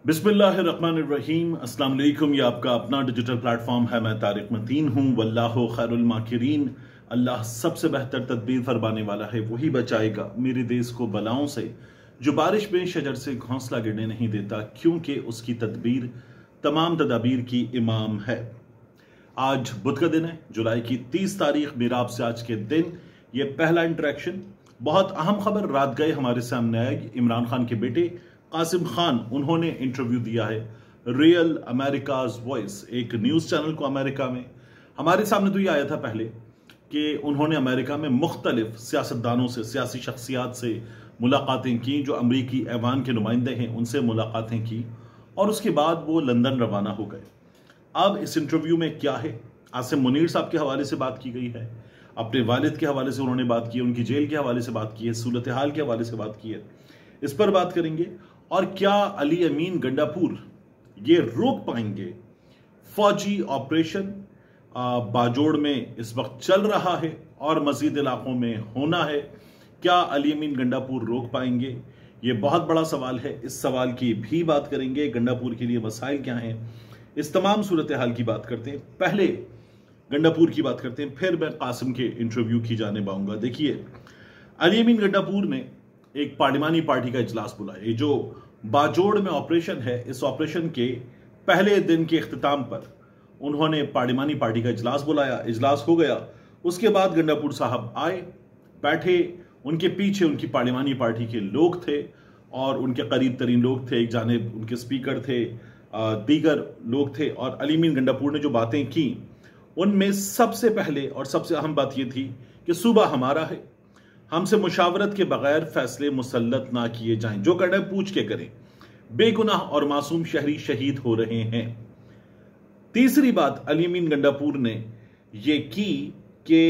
बिस्मिल्लाहिर्रहमानिर्रहीम। अस्सलाम वालेकुम। ये आपका अपना डिजिटल प्लेटफॉर्म है। मैं तारिक मतीन हूँ। वल्लाहु खैरुल माकिरीन। अल्लाह सबसे बेहतर तदबीर फरमाने वाला है, वही बचाएगा मेरे देश को बलाओं से। जो बारिश में शजर से घोंसला गिरने नहीं देता, क्योंकि उसकी तदबीर तमाम तदाबीर की इमाम है। आज बुध का दिन है, जुलाई की 30 तारीख। मेरा आपसे आज के दिन ये पहला इंटरेक्शन। बहुत अहम खबर रात गए हमारे सामने आई। इमरान खान के बेटे कासिम खान, उन्होंने इंटरव्यू दिया है रियल अमेरिकाज वॉइस, एक न्यूज़ चैनल को अमेरिका में। हमारे सामने तो ये आया था पहले कि उन्होंने अमेरिका में मुख्तलिफ सियासतदानों से, सियासी शख्सियात से मुलाकातें की, जो अमरीकी ऐवान के नुमाइंदे हैं उनसे मुलाकातें की, और उसके बाद वो लंदन रवाना हो गए। अब इस इंटरव्यू में क्या है, आसिम मुनीर साहब के हवाले से बात की गई है, अपने वालिद के हवाले से उन्होंने बात की है, उनकी जेल के हवाले से बात की है, सूरत हाल के हवाले से बात की है, इस पर बात करेंगे। और क्या अली अमीन गंडापुर ये रोक पाएंगे फौजी ऑपरेशन बाजोड़ में इस वक्त चल रहा है और मजीद इलाकों में होना है? क्या अली अमीन गंडापुर रोक पाएंगे? ये बहुत बड़ा सवाल है। इस सवाल की भी बात करेंगे। गंडापुर के लिए मसाइल क्या हैं, इस तमाम सूरत हाल की बात करते हैं। पहले गंडापुर की बात करते हैं, फिर मैं कासिम के इंटरव्यू की जाने पाऊंगा। देखिए, अली अमीन गंडापुर ने एक पार्लिमानी पार्टी का इजलास बुलाया। ये जो बाजोड़ में ऑपरेशन है, इस ऑपरेशन के पहले दिन के इख्तिताम पर उन्होंने पार्लिमानी पार्टी का इजलास बुलाया। इजलास हो गया, उसके बाद गंडापुर साहब आए, बैठे, उनके पीछे उनकी पार्लिमानी पार्टी के लोग थे और उनके करीब तरीन लोग थे। एक जानिब उनके स्पीकर थे, दीगर लोग थे। और अली अमीन गंडापुर ने जो बातें की, उनमें सबसे पहले और सबसे अहम बात यह थी कि सूबा हमारा है, हमसे मुशावरत के बगैर फैसले मुसल्लत ना किए जाएं, जो करना है पूछ के करें। बेगुनाह और मासूम शहरी शहीद हो रहे हैं। तीसरी बात अली अमीन गंडापुर ने यह की कि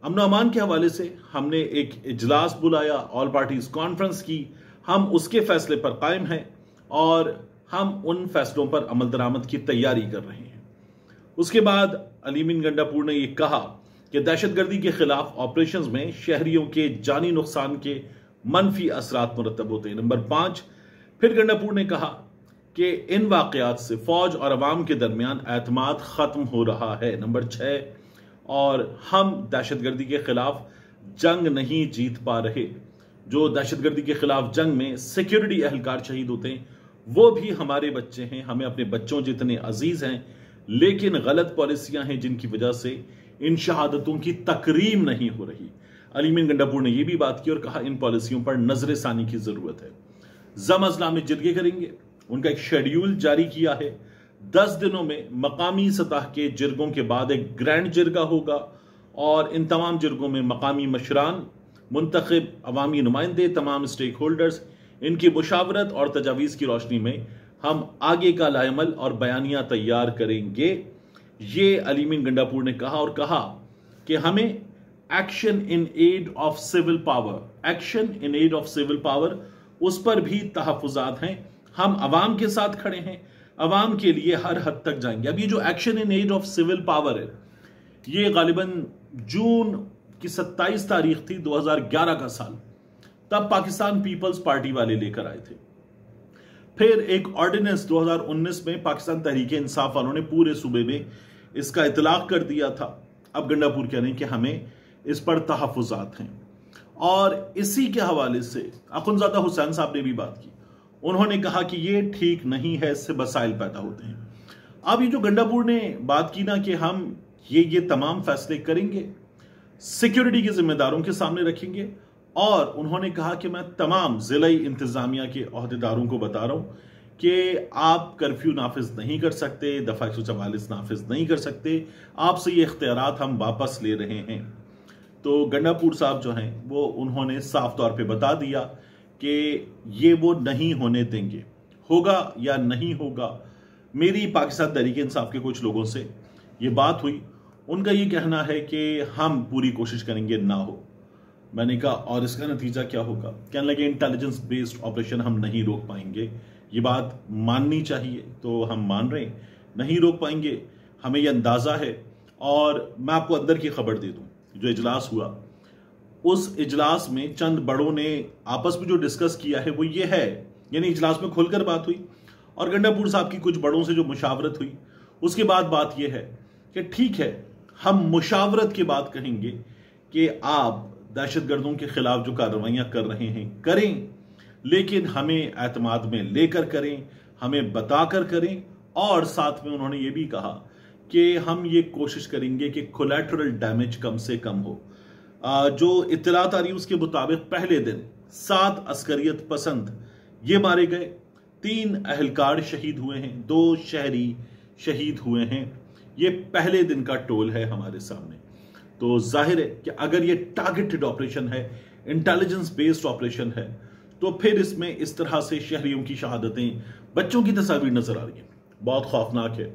अमन अमान के हवाले से हमने एक इजलास बुलाया, ऑल पार्टीज कॉन्फ्रेंस की, हम उसके फैसले पर कायम हैं और हम उन फैसलों पर अमल दरामद की तैयारी कर रहे हैं। उसके बाद अली अमीन गंडापुर ने यह कहा कि दहशतगर्दी के खिलाफ ऑपरेशंस में शहरियों के जानी नुकसान के मनफी असरात मुरतब होते हैं। नंबर 5, फिर गंडापुर ने कहा कि इन वाकयात से फौज और अवाम के दरमियान एतमाद खत्म हो रहा है। नंबर 6, और हम दहशतगर्दी के खिलाफ जंग नहीं जीत पा रहे। जो दहशतगर्दी के खिलाफ जंग में सिक्योरिटी एहलकार शहीद होते हैं, वो भी हमारे बच्चे हैं, हमें अपने बच्चों जितने अजीज हैं, लेकिन गलत पॉलिसियां हैं जिनकी वजह से इन शहादतों की तकरीम नहीं हो रही। अली अमीन गंडापुर ने यह भी बात की और कहा इन पॉलिसियों पर नजर सानी की जरूरत है। जम अजला में जिरगे करेंगे, उनका एक शेड्यूल जारी किया है। 10 दिनों में मकामी सतह के जिरगों के बाद एक ग्रैंड जिरगा होगा और इन तमाम जिरगों में मकामी मशरान, मुंतखब अवामी नुमाइंदे, तमाम स्टेक होल्डर्स, इनकी मुशावरत और तजावीज़ की रोशनी में हम आगे का लाएमल और बयानियां तैयार करेंगे। ये अली अमीन गंडापुर ने कहा और कहा कि हमें action in aid of civil power, action in aid of civil power, उस पर भी तहफुजात हैं। हम अवाम के साथ खड़े हैं, अवाम के लिए हर हद तक जाएंगे। अब ये जो action in aid of civil power है, ये गालिबन जून की 27 तारीख थी 2011 का साल, तब पाकिस्तान पीपल्स पार्टी वाले लेकर आए थे। फिर एक ऑर्डिनेंस 2019 में पाकिस्तान तहरीक इंसाफ वालों ने पूरे सूबे में इसका इतलाक कर दिया था। अब गंडापुर कह रहे हैं कि हमें इस पर तहफुजात हैं और इसी के हवाले से अखुनजादा हुसैन साहब ने भी बात की। उन्होंने कहा कि ये ठीक नहीं है, इससे मसाइल पैदा होते हैं। अब ये जो गंडापुर ने बात की ना कि हम ये तमाम फैसले करेंगे, सिक्योरिटी के जिम्मेदारों के सामने रखेंगे, और उन्होंने कहा कि मैं तमाम जिलाई इंतजामिया के अहदेदारों को बता रहा हूं कि आप कर्फ्यू नाफिज नहीं कर सकते, दफा 144 नाफिज नहीं कर सकते, आपसे ये इख्तियारात हम वापस ले रहे हैं। तो गंडापुर साहब जो हैं वो उन्होंने साफ तौर पे बता दिया कि ये वो नहीं होने देंगे। होगा या नहीं होगा, मेरी पाकिस्तान तहरीक इंसाफ के कुछ लोगों से ये बात हुई, उनका ये कहना है कि हम पूरी कोशिश करेंगे ना हो। मैंने कहा और इसका नतीजा क्या होगा? कहने लगे इंटेलिजेंस बेस्ड ऑपरेशन हम नहीं रोक पाएंगे। ये बात माननी चाहिए तो हम मान रहे हैं, नहीं रोक पाएंगे, हमें ये अंदाजा है। और मैं आपको अंदर की खबर दे दूं, जो इजलास हुआ, उस इजलास में चंद बड़ों ने आपस में जो डिस्कस किया है वो ये है यानी इजलास में खुलकर बात हुई और गंडापुर साहब की कुछ बड़ों से जो मुशावरत हुई, उसके बाद बात यह है कि ठीक है, हम मुशावरत के बाद कहेंगे कि आप दहशतगर्दों के खिलाफ जो कार्रवाइयां कर रहे हैं करें, लेकिन हमें एतमाद में लेकर करें, हमें बताकर करें। और साथ में उन्होंने ये भी कहा कि हम ये कोशिश करेंगे कि कोलैटरल डैमेज कम से कम हो। जो इत्तलात आ रही है उसके मुताबिक पहले दिन 7 अस्करियत पसंद ये मारे गए, 3 अहलकार शहीद हुए हैं, 2 शहरी शहीद हुए हैं। ये पहले दिन का टोल है हमारे सामने। तो जाहिर है कि अगर ये टारगेटेड ऑपरेशन है, इंटेलिजेंस बेस्ड ऑपरेशन है, तो फिर इसमें इस तरह से शहरियों की शहादतें, बच्चों की तस्वीर नजर आ रही है, बहुत खौफनाक है,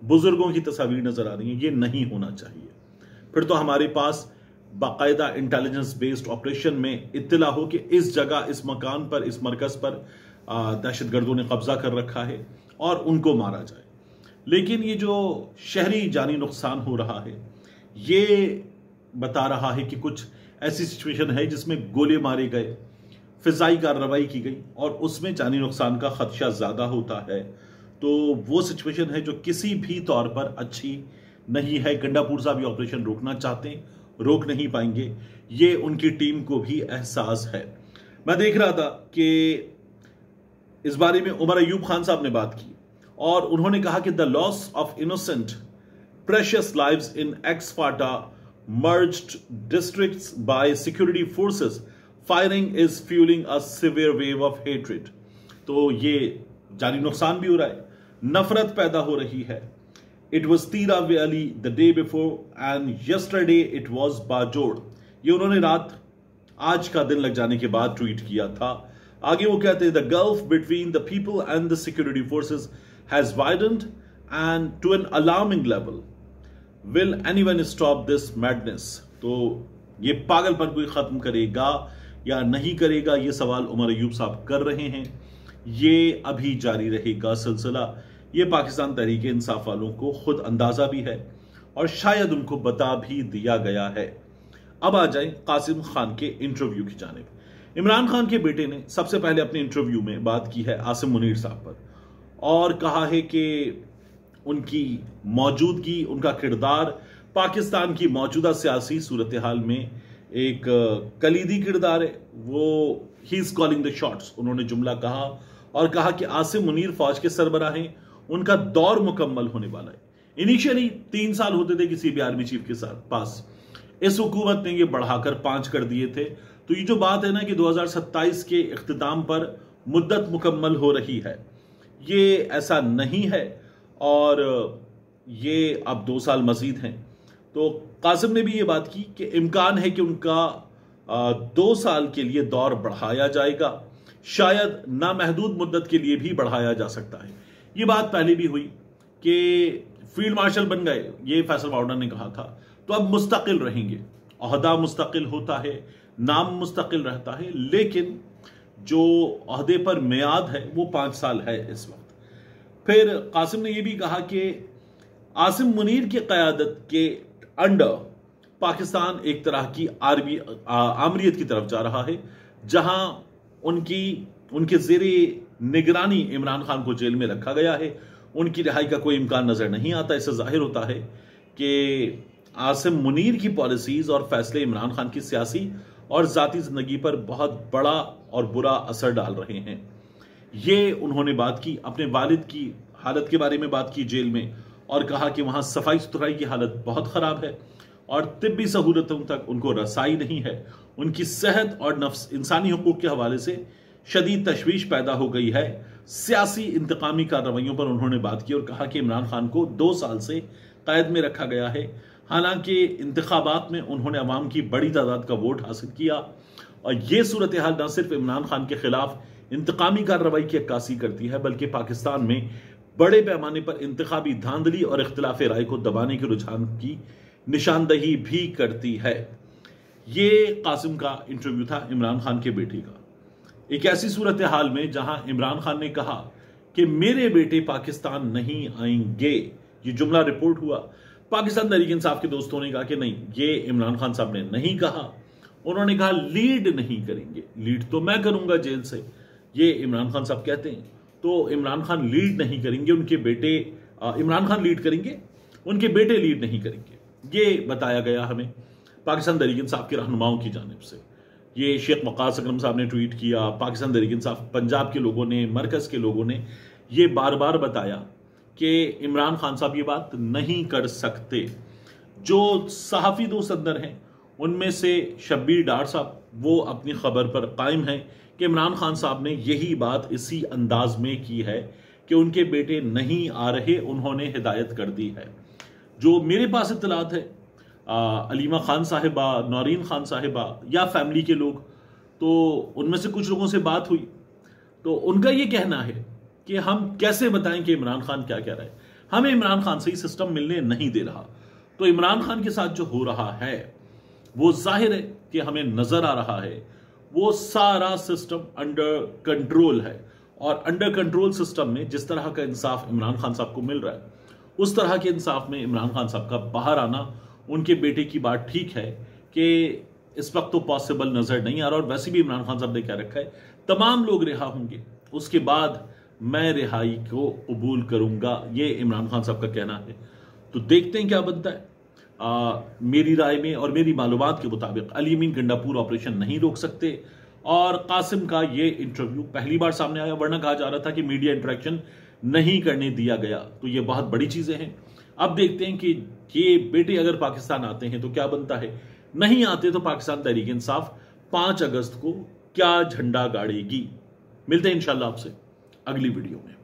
बुजुर्गों की तस्वीर नजर आ रही है। ये नहीं होना चाहिए। फिर तो हमारे पास बाकायदा इंटेलिजेंस बेस्ड ऑपरेशन में इत्तला हो कि इस जगह, इस मकान पर, इस मरकज पर दहशतगर्दों ने कब्जा कर रखा है और उनको मारा जाए। लेकिन ये जो शहरी जानी नुकसान हो रहा है, ये बता रहा है कि कुछ ऐसी सिचुएशन है जिसमें गोले मारे गए, फिजाई कार्रवाई की गई और उसमें जानी नुकसान का खदशा ज्यादा होता है। तो वो सिचुएशन है जो किसी भी तौर पर अच्छी नहीं है। गंडापुर साहब ये ऑपरेशन रोकना चाहते हैं, रोक नहीं पाएंगे, ये उनकी टीम को भी एहसास है। मैं देख रहा था कि इस बारे में उमर अयूब खान साहब ने बात की और उन्होंने कहा कि the loss of innocent precious lives in ex FATA merged districts by security forces firing is fueling a severe wave of hatred। तो ये जानी नुकसान भी हो रहा है, नफरत पैदा हो रही है। It was Tira Valley the day before and yesterday it was Bajod। ये उन्होंने रात आज का दिन लग जाने के बाद ट्वीट किया था। आगे वो कहते हैं, the gulf between the people and the security forces has widened and to an alarming level। Will anyone stop this madness? तो ये पागलपन कोई खत्म करेगा या नहीं करेगा, ये सवाल उमर अयूब साहब कर रहे हैं। ये अभी जारी रहेगा सिलसिला। ये पाकिस्तान तहरीक इंसाफ वालों को खुद अंदाजा भी है और शायद उनको बता भी दिया गया है। अब आ जाए कासिम खान के इंटरव्यू की जानिब। इमरान खान के बेटे ने सबसे पहले अपने इंटरव्यू में बात की है आसिम मुनीर साहब पर और कहा है कि उनकी मौजूदगी, उनका किरदार पाकिस्तान की मौजूदा सियासी सूरत हाल में एक कलीदी किरदार है। वो he is calling the shots, उन्होंने जुमला कहा और कहा कि आसिम मुनीर फौज के सरबराह हैं, उनका दौर मुकम्मल होने वाला है। इनिशियली 3 साल होते थे किसी भी आर्मी चीफ के साथ पास, इस हुकूमत ने ये बढ़ाकर 5 कर दिए थे। तो ये जो बात है ना कि 2027 के इख्तिताम पर मुद्दत मुकम्मल हो रही है, ये ऐसा नहीं है और ये अब 2 साल मजीद हैं। तो कासिम ने भी ये बात की कि इम्कान है कि उनका 2 साल के लिए दौर बढ़ाया जाएगा, शायद नामहदूद मुद्दत के लिए भी बढ़ाया जा सकता है। ये बात पहले भी हुई कि फील्ड मार्शल बन गए, ये फैसल बाउडर ने कहा था, तो अब मुस्तकिल रहेंगे। ओहदा मुस्तकिल होता है, नाम मुस्तकिल रहता है, लेकिन जो ओहदे पर मियाद है वो 5 साल है इस वक्त। फिर कासिम ने यह भी कहा कि आसिम मुनीर की क़यादत के अंडर पाकिस्तान एक तरह की आमरीत की तरफ जा रहा है, जहां उनके ज़ेरे निगरानी इमरान खान को जेल में रखा गया है। उनकी रिहाई का कोई इम्कान नजर नहीं आता। इससे जाहिर होता है कि आसिम मुनीर की पॉलिसीज और फैसले इमरान खान की सियासी और जाती जिंदगी पर बहुत बड़ा और बुरा असर डाल रहे हैं। ये उन्होंने बात की, अपने वालिद की हालत के बारे में बात की जेल में और कहा कि वहां सफाई सुथराई की हालत बहुत खराब है और तिब्बी सहूलतों तक उनको रसाई नहीं है। उनकी सेहत और नफ्स इंसानी हुकूक के हवाले से शदीद तशवीश पैदा हो गई है। सियासी इंतकामी कार्रवाइयों पर उन्होंने बात की और कहा कि इमरान खान को 2 साल से कैद में रखा गया है। हालांकि इंतखाबात में उन्होंने अवाम की बड़ी तादाद का वोट हासिल किया और यह सूरत हाल न सिर्फ इमरान खान के खिलाफ इंतकामी कार्रवाई की अक्कासी करती है, बल्कि पाकिस्तान में बड़े पैमाने पर इंतखाबी धांधली और इख्तिलाफ राय को दबाने के रुझान की निशानदही भी करती है। ये कासिम का इंटरव्यू था इमरान खान के बेटे का, एक ऐसी सूरत हाल में जहां इमरान खान ने कहा कि मेरे बेटे पाकिस्तान नहीं आएंगे। ये जुमला रिपोर्ट हुआ। पाकिस्तान तहरीक इंसाफ के दोस्तों ने कहा कि नहीं, ये इमरान खान साहब ने नहीं कहा। उन्होंने कहा लीड नहीं करेंगे। लीड तो मैं करूंगा जेल से, ये इमरान खान साहब कहते हैं। तो इमरान खान लीड नहीं करेंगे, उनके बेटे इमरान खान लीड करेंगे, उनके बेटे लीड नहीं करेंगे, ये बताया गया हमें पाकिस्तान तहरीक इंसाफ के रहनुमाओं की जानिब से। ये शेख वक़ास अकरम साहब ने ट्वीट किया, पाकिस्तान तहरीक इंसाफ पंजाब के लोगों ने, मरकज़ के लोगों ने ये बार बार बताया कि इमरान खान साहब ये बात नहीं कर सकते। जो सहाफ़ी दोस्त अंदर हैं उनमें से शब्बीर डार साहब वो अपनी खबर पर कायम हैं कि इमरान खान साहब ने यही बात इसी अंदाज में की है कि उनके बेटे नहीं आ रहे, उन्होंने हिदायत कर दी है। जो मेरे पास इत्तलात है, अलीमा खान साहिबा, नौरीन खान साहिबा या फैमिली के लोग, तो उनमें से कुछ लोगों से बात हुई तो उनका ये कहना है कि हम कैसे बताएं कि इमरान खान क्या कह रहा है, हमें इमरान खान से ही सिस्टम मिलने नहीं दे रहा। तो इमरान खान के साथ जो हो रहा है वो जाहिर है कि हमें नजर आ रहा है, वो सारा सिस्टम अंडर कंट्रोल है। और अंडर कंट्रोल सिस्टम में जिस तरह का इंसाफ इमरान खान साहब को मिल रहा है, उस तरह के इंसाफ में इमरान खान साहब का बाहर आना, उनके बेटे की बात ठीक है कि इस वक्त तो पॉसिबल नजर नहीं आ रहा। और वैसे भी इमरान खान साहब ने क्या रखा है, तमाम लोग रिहा होंगे उसके बाद मैं रिहाई को कबूल करूंगा, ये इमरान खान साहब का कहना है। तो देखते हैं क्या बनता है। मेरी राय में और मेरी मालूमात के मुताबिक अली अमीन गंडापुर ऑपरेशन नहीं रोक सकते। और कासिम का ये इंटरव्यू पहली बार सामने आया, वरना कहा जा रहा था कि मीडिया इंटरेक्शन नहीं करने दिया गया। तो ये बहुत बड़ी चीजें हैं। अब देखते हैं कि ये बेटे अगर पाकिस्तान आते हैं तो क्या बनता है, नहीं आते तो पाकिस्तान तहरीक इंसाफ 5 अगस्त को क्या झंडा गाड़ेगी। मिलते हैं इंशाल्लाह आपसे अगली वीडियो में।